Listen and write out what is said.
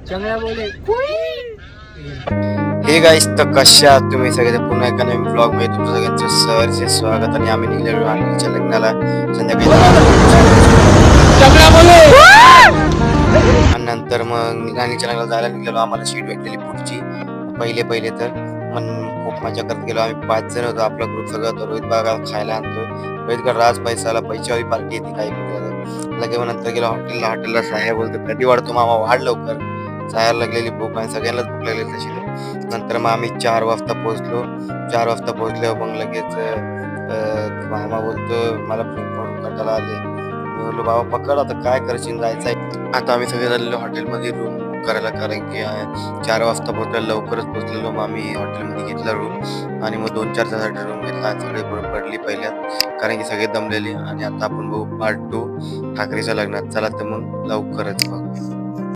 चांगला बोले. Hey guys, तर कशा आहात तुम्ही सगळे? पुन्हा एका नवीन ब्लॉग मध्ये तुमचं सगळ्यांचं सहर्ष स्वागत. आणि आम्ही निघलेलो राणीच्या लग्नाला संध्याकाळी चांगला बोले. आणि नंतर मग राणीच्या लग्नाला जायला निघलेलो. आम्हाला सीट भेटलेली पुढची पहिले तर मन खूप मजा करत गेलो. आम्ही 5 जण होतो. आपला ग्रुप सगळा होता. रोहित बागा खायला आणतो. रोहितकडे राज पैसाला पैशावाली पार्टी येते काही लगे. मग नंतर गेलो हॉटेलला साया बोलतो कधी वाढतो मामा, वाढ लवकर. सायाला लागलेली भूक आणि सगळ्यांनाच भूक लागलेली तशी. नंतर मग आम्ही 4 वाजता पोहोचलो. 4 वाजता पोहोचल्यावर मग लगेच मामा बोलतो मला भूक कटाला आले. मी बोललो बाबा पकड, आता काय करशील, जायचं आहे. आता आम्ही सगळे झालेलो हॉटेलमध्ये रूम बुक करायला, कारण की 4 वाजता पोहोचलेलो, लवकरच पोहोचलेलो. मग आम्ही हॉटेलमध्ये घेतला रूम आणि मग 2-4 तासासाठी रूम घेतला आणि सगळे पडली पहिल्यात, कारण की सगळे दमलेले. आणि आता आपण बघू पार्ट 2 ठाकरेच्या लग्नात. चला तर मग लवकरच बघू.